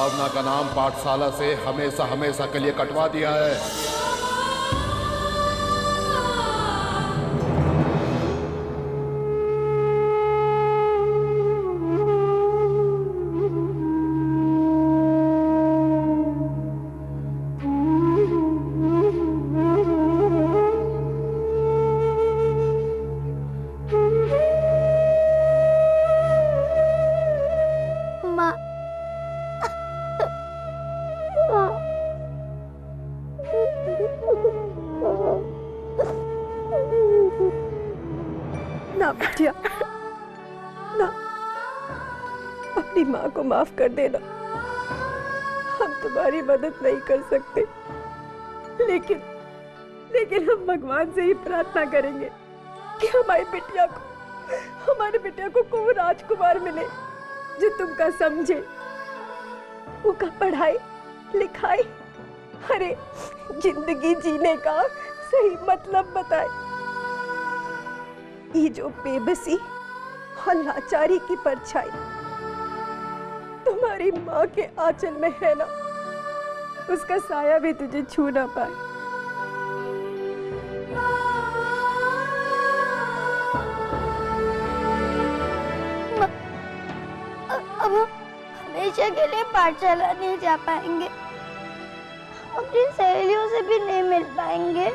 भावना का नाम पाठशाला से हमेशा हमेशा के लिए कटवा दिया है। ना बिटिया, ना, अपनी माँ को माफ कर देना। हम तुम्हारी मदद नहीं कर सकते, लेकिन हम भगवान से ही प्रार्थना करेंगे कि हमारे बिटिया को कोई राजकुमार मिले जो तुमका समझे, उनका पढ़ाई लिखाई, अरे जिंदगी जीने का सही मतलब बताए। ये जो बेबसी और लाचारी की परछाई तुम्हारी माँ के आंचल में है ना, उसका साया भी तुझे छू ना पाए। अब हम हमेशा के लिए पाठशाला नहीं जा पाएंगे, अपनी सहेलियों से भी नहीं मिल पाएंगे।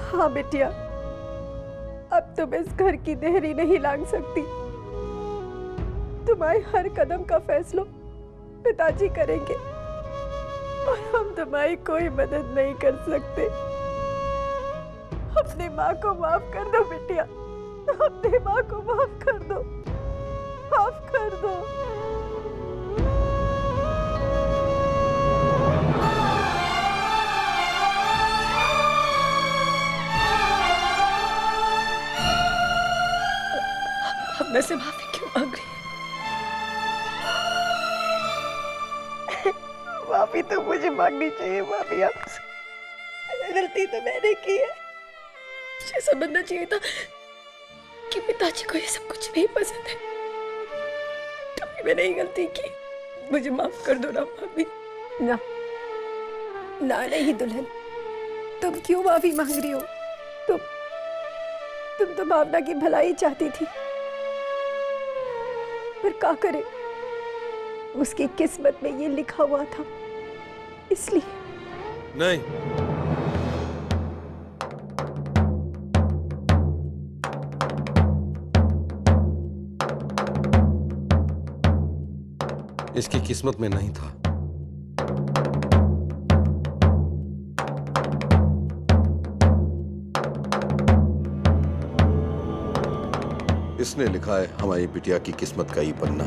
हाँ बिटिया, अब तुम इस घर की देहरी नहीं लांग सकती। तुम्हारे हर कदम का फैसला पिताजी करेंगे और हम तुम्हारी कोई मदद नहीं कर सकते। अपनी माँ को माफ कर दो बिटिया, अपनी माँ को माफ कर दो, माफ कर दो। मैं से माफी क्यों मांग रही है? माफी तो मुझे मांगनी चाहिए भाभी आपसे। गलती तो मैंने की है। मुझे समझना चाहिए था कि पिताजी को ये सब कुछ नहीं पसंद है, तभी मैंने ये गलती की। मुझे माफ कर दो ना भाभी। ना ना नहीं दुल्हन, तुम क्यों माफी मांग रही हो? तुम तो भावना की भलाई चाहती थी, पर क्या करे, उसकी किस्मत में ये लिखा हुआ था, इसलिए। नहीं, इसकी किस्मत में नहीं था। इसने लिखा है हमारी बिटिया की किस्मत का ही पन्ना।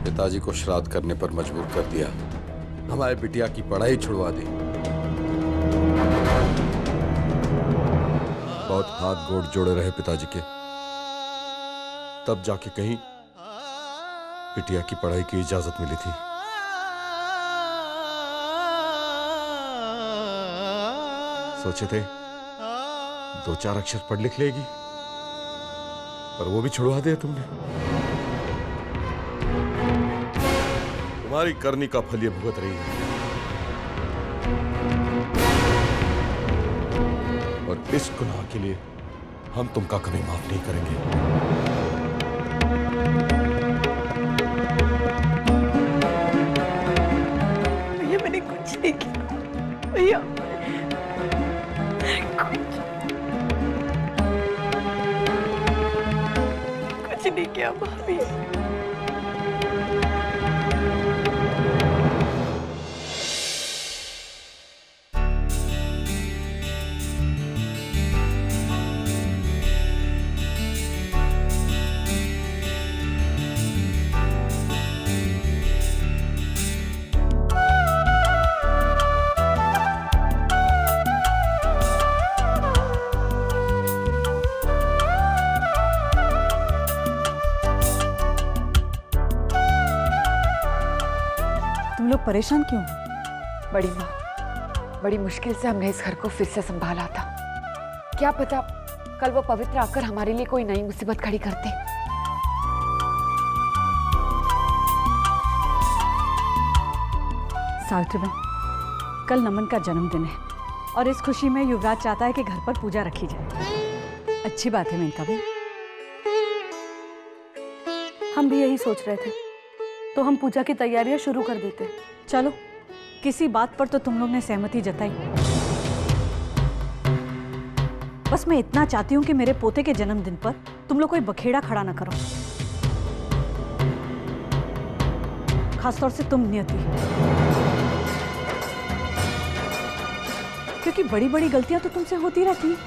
पिताजी को श्राद्ध करने पर मजबूर कर दिया, हमारी बिटिया की पढ़ाई छुड़वा दी। बहुत हाथ गोड़ जोड़े रहे पिताजी के, तब जाके कहीं बिटिया की पढ़ाई की इजाजत मिली थी। सोचे थे 2-4 अक्षर पढ़ लिख लेगी, पर वो भी छुड़वा दिया तुमने। तुम्हारी करनी का फल ये भुगत रही है, और इस गुनाह के लिए हम तुमका कभी माफ नहीं करेंगे। भैया मैंने कुछ नहीं किया, भैया कुछ नहीं किया भाभी। तुम लोग परेशान क्यों हो? बड़ी माँ, बड़ी मुश्किल से हमने इस घर को फिर से संभाला था। क्या पता कल वो पवित्र आकर हमारे लिए कोई नई मुसीबत खड़ी करते। सावित्री बहन, कल नमन का जन्मदिन है और इस खुशी में युवराज चाहता है कि घर पर पूजा रखी जाए। अच्छी बात है मेनका बहन। हम भी यही सोच रहे थे, तो हम पूजा की तैयारियां शुरू कर देते। चलो, किसी बात पर तो तुम लोग ने सहमति जताई। बस मैं इतना चाहती हूँ कि मेरे पोते के जन्मदिन पर तुम लोग कोई बखेड़ा खड़ा ना करो, खासतौर से तुम नियति, क्योंकि बड़ी बड़ी गलतियां तो तुमसे होती रहती हैं।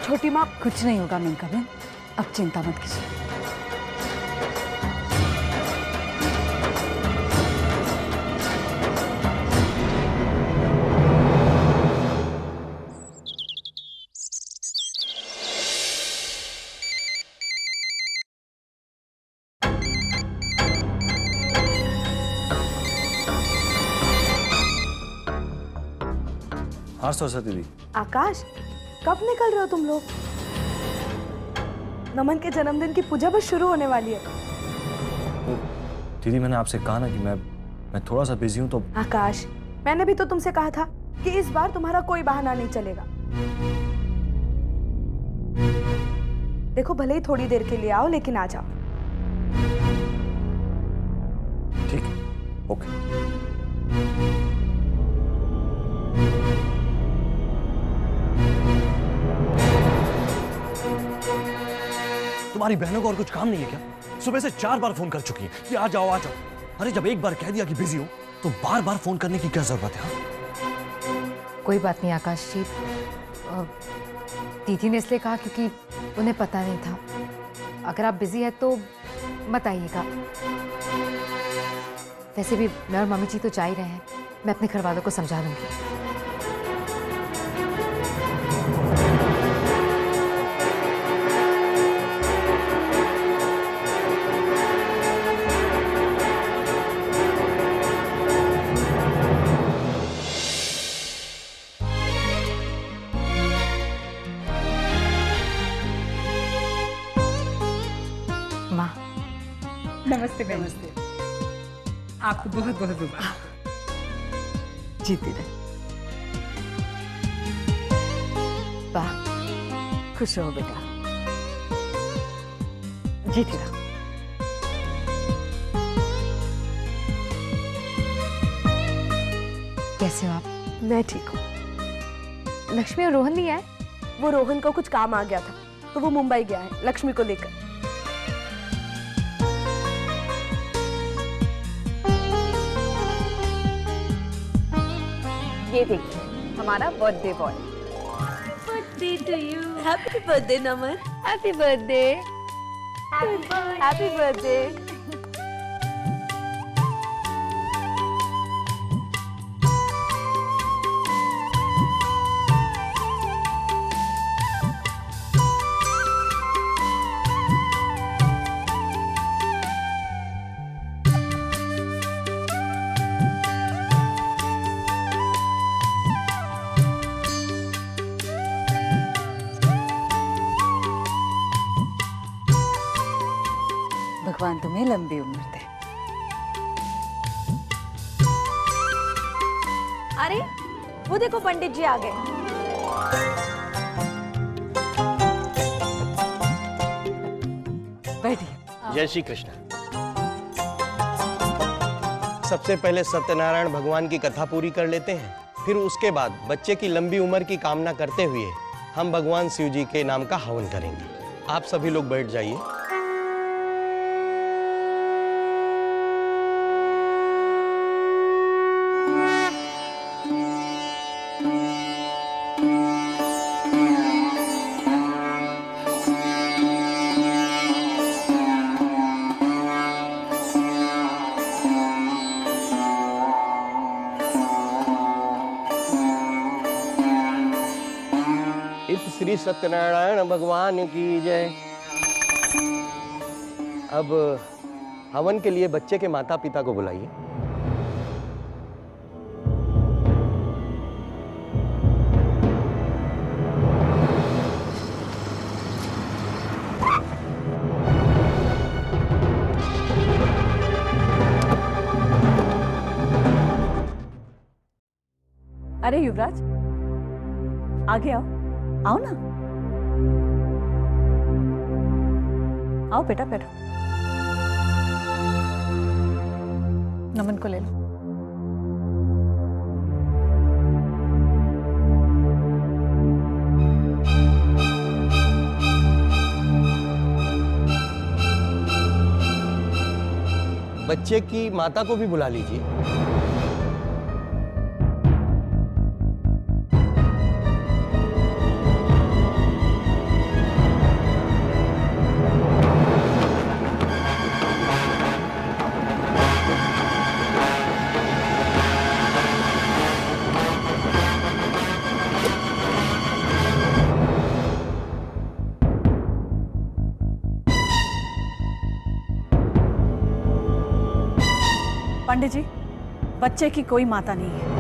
छोटी माँ, कुछ नहीं होगा मेनका बहन, अब चिंता मत कीजिए। हाँ सरस्वती दीदी। आकाश, कब निकल रहे हो तुम लोग? नमन के जन्मदिन की पूजा बस शुरू होने वाली है। दीदी मैंने आपसे कहा ना कि मैं थोड़ा सा बिजी हूँ तो। आकाश, मैंने भी तो तुमसे कहा था कि इस बार तुम्हारा कोई बहाना नहीं चलेगा। देखो, भले ही थोड़ी देर के लिए आओ, लेकिन आ जाओ। ठीक है, ओके। तुम्हारी बहनों को और कुछ काम नहीं है क्या? सुबह से 4 बार फोन कर चुकी है कि आ जाओ आ जाओ। अरे जब एक बार कह दिया कि बिजी हो तो बार बार फोन करने की क्या जरूरत है? कोई बात नहीं आकाश जी, दीदी ने इसलिए कहा क्योंकि उन्हें पता नहीं था। अगर आप बिजी है तो मत आइएगा। वैसे भी मैं और मम्मी जी तो जा ही रहे हैं, मैं अपने घर वालों को समझा दूंगी। माँ, नमस्ते बहन। नमस्ते। आपको बहुत बहुत मुबारक। जीती रहे। वाह, खुश रहो बेटा, जीती रहो। कैसे हो आप? मैं ठीक हूँ। लक्ष्मी और रोहन नहीं आए? वो रोहन को कुछ काम आ गया था, तो वो मुंबई गया है लक्ष्मी को लेकर। ये देखिए, हमारा birthday boy. Birthday to you. Happy birthday Naman. Happy birthday. Happy birthday. भगवान तुम्हें लंबी उम्र दे। अरे, वो देखो पंडित जी आ गए। बैठिए। जय श्री कृष्ण। सबसे पहले सत्यनारायण भगवान की कथा पूरी कर लेते हैं, फिर उसके बाद बच्चे की लंबी उम्र की कामना करते हुए हम भगवान शिव जी के नाम का हवन करेंगे। आप सभी लोग बैठ जाइए। श्री सत्यनारायण भगवान की जय। अब हवन के लिए बच्चे के माता पिता को बुलाइए। अरे युवराज, आगे आओ, आओ ना, आओ बेटा, बैठो। नमन को ले लो। बच्चे की माता को भी बुला लीजिए। पंडित जी, बच्चे की कोई माता नहीं है।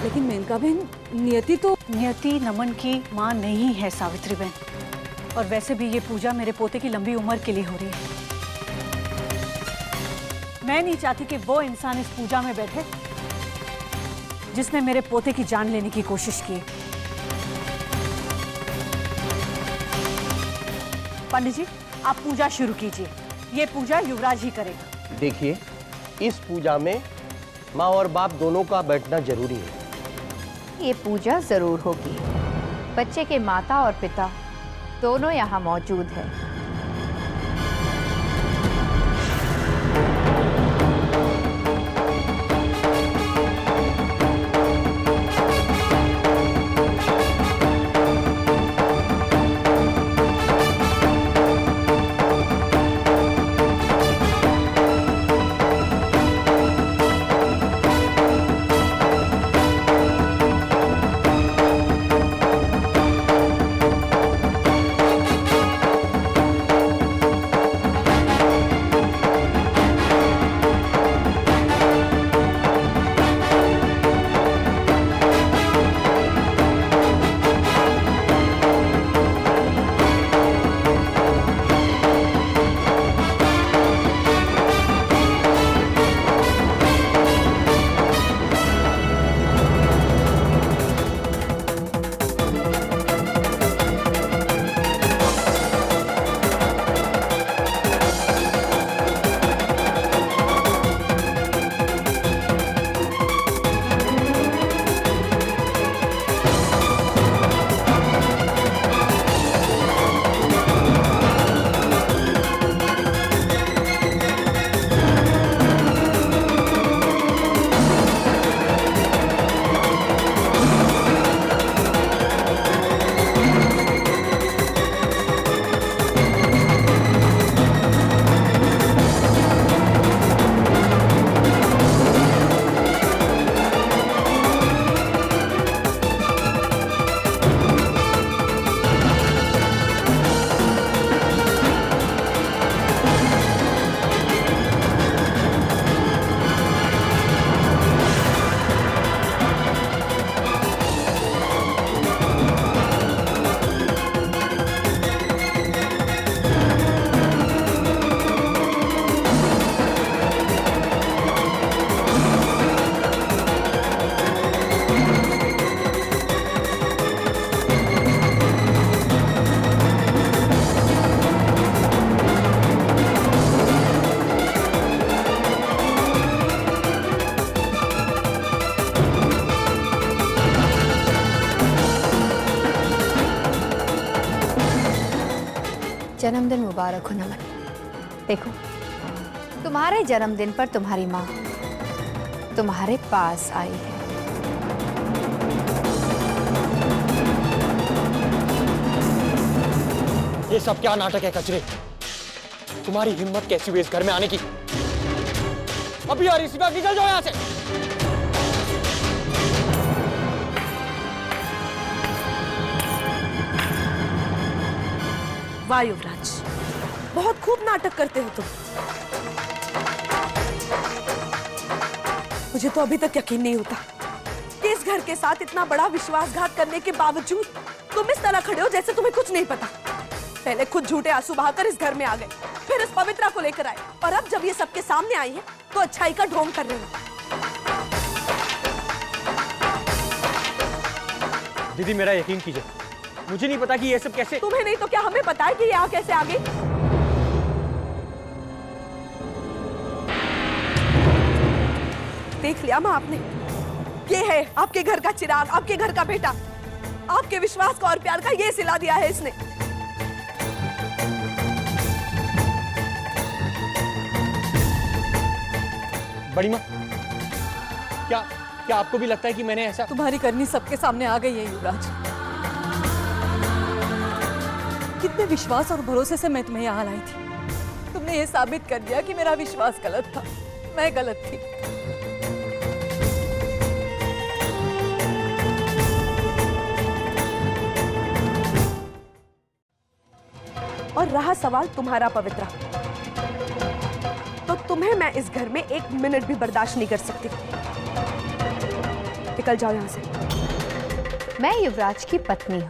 लेकिन मेनका बहन, नियति नमन की माँ नहीं है सावित्री बहन। और वैसे भी ये पूजा मेरे पोते की लंबी उम्र के लिए हो रही है। मैं नहीं चाहती कि वो इंसान इस पूजा में बैठे जिसने मेरे पोते की जान लेने की कोशिश की। पंडित जी, आप पूजा शुरू कीजिए। ये पूजा युवराज ही करेगा। देखिए, इस पूजा में माँ और बाप दोनों का बैठना जरूरी है। ये पूजा जरूर होगी। बच्चे के माता और पिता दोनों यहाँ मौजूद हैं। जन्मदिन मुबारक हो नमन। देखो, तुम्हारे जन्मदिन पर तुम्हारी माँ तुम्हारे पास आई है। ये सब क्या नाटक है कचरे? तुम्हारी हिम्मत कैसी हुई इस घर में आने की? अभी यार इसी बात निकल जाओ यहाँ से। वाह युवराज, बहुत खूब नाटक करते हो तुम। मुझे तो अभी तक यकीन नहीं होता कि इस घर के साथ इतना बड़ा विश्वासघात करने के बावजूद तुम इस तरह खड़े हो जैसे तुम्हें कुछ नहीं पता। पहले खुद झूठे आंसू बहाकर इस घर में आ गए, फिर इस पवित्रा को लेकर आए, और अब जब ये सबके सामने आई है तो अच्छाई का ढोंग कर रहे हो। दीदी मेरा यकीन कीजिए, मुझे नहीं पता कि ये सब कैसे। तुम्हें नहीं तो क्या हमें पता है कि यहाँ कैसे आ गई? देख लिया माँ आपने, ये है आपके घर का चिराग, आपके घर का बेटा, आपके विश्वास का और प्यार का ये सिला दिया है इसने। बड़ी माँ, क्या आपको भी लगता है कि मैंने ऐसा? तुम्हारी करनी सबके सामने आ गई है युवराज। कितने विश्वास और भरोसे से मैं तुम्हें यहाँ लाई थी, तुमने ये साबित कर दिया कि मेरा विश्वास गलत था, मैं गलत थी। और रहा सवाल तुम्हारा पवित्रा, तो तुम्हें मैं इस घर में एक मिनट भी बर्दाश्त नहीं कर सकती। निकल जाओ यहाँ से। मैं युवराज की पत्नी हूँ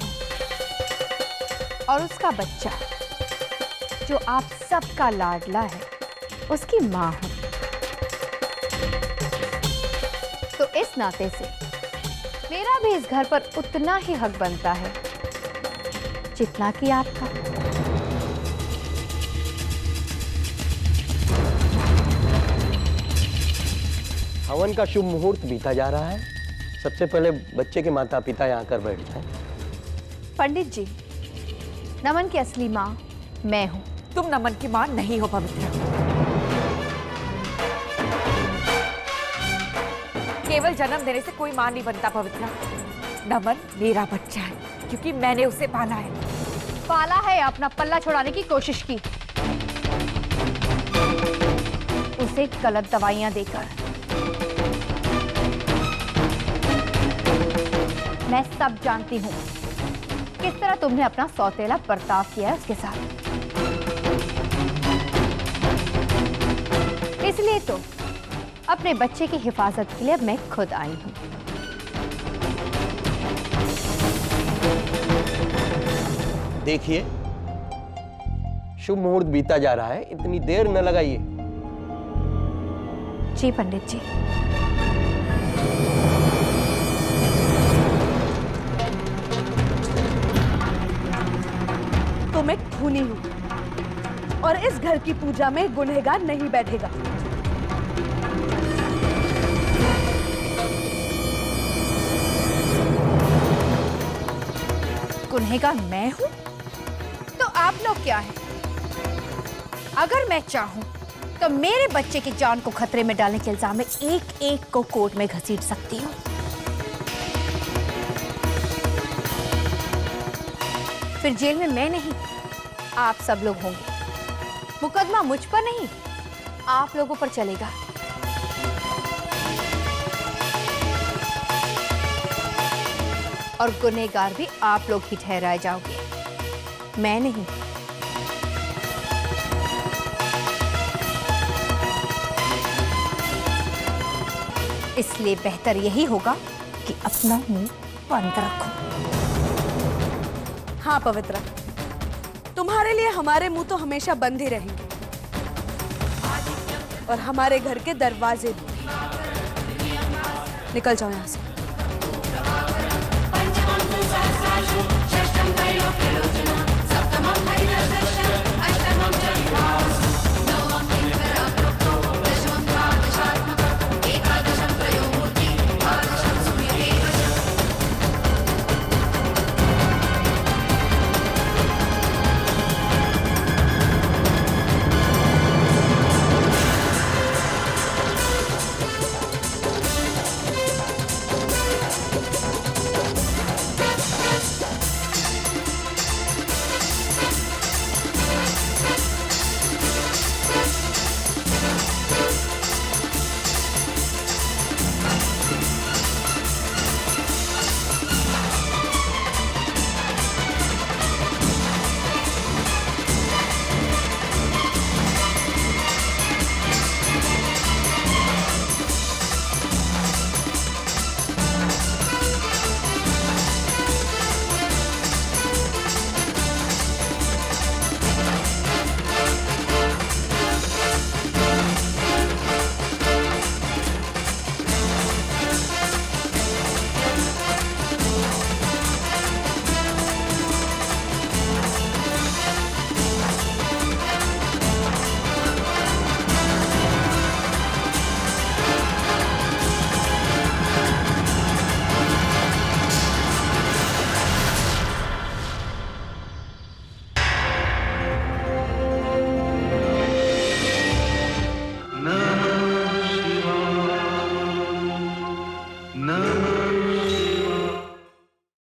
और उसका बच्चा जो आप सबका लाडला है उसकी माँ हूँ। तो इस नाते से मेरा भी इस घर पर उतना ही हक बनता है जितना कि आपका। हवन का शुभ मुहूर्त बीता जा रहा है। सबसे पहले बच्चे के माता पिता यहाँ आकर बैठ जाएं। पंडित जी, नमन की असली माँ मैं हूँ। तुम नमन की माँ नहीं हो पवित्रा। केवल जन्म देने से कोई माँ नहीं बनता पवित्रा। नमन मेरा बच्चा है क्योंकि मैंने उसे पाला है। पाला है, अपना पल्ला छुड़ाने की कोशिश की, उसे गलत दवाइयां देकर। मैं सब जानती हूँ किस तरह तुमने अपना सौतेला बर्ताव किया है उसके साथ। इसलिए तो अपने बच्चे की हिफाजत के लिए मैं खुद आई हूँ। देखिए, शुभ मुहूर्त बीता जा रहा है, इतनी देर न लगाइए। जी पंडित जी। तो मैं खूनी हूं और इस घर की पूजा में गुनहगार नहीं बैठेगा। गुनहगार मैं हूं? तो आप लोग क्या हैं? अगर मैं चाहूं तो मेरे बच्चे की जान को खतरे में डालने के इल्जाम में एक एक को कोर्ट में घसीट सकती हूं। फिर जेल में मैं नहीं, आप सब लोग होंगे। मुकदमा मुझ पर नहीं, आप लोगों पर चलेगा। और गुनहगार भी आप लोग ही ठहराए जाओगे, मैं नहीं। इसलिए बेहतर यही होगा कि अपना मुंह बंद रखो। हाँ पवित्रा, तुम्हारे लिए हमारे मुंह तो हमेशा बंद ही रहेंगे और हमारे घर के दरवाजे भी। निकल जाओ यहाँ से।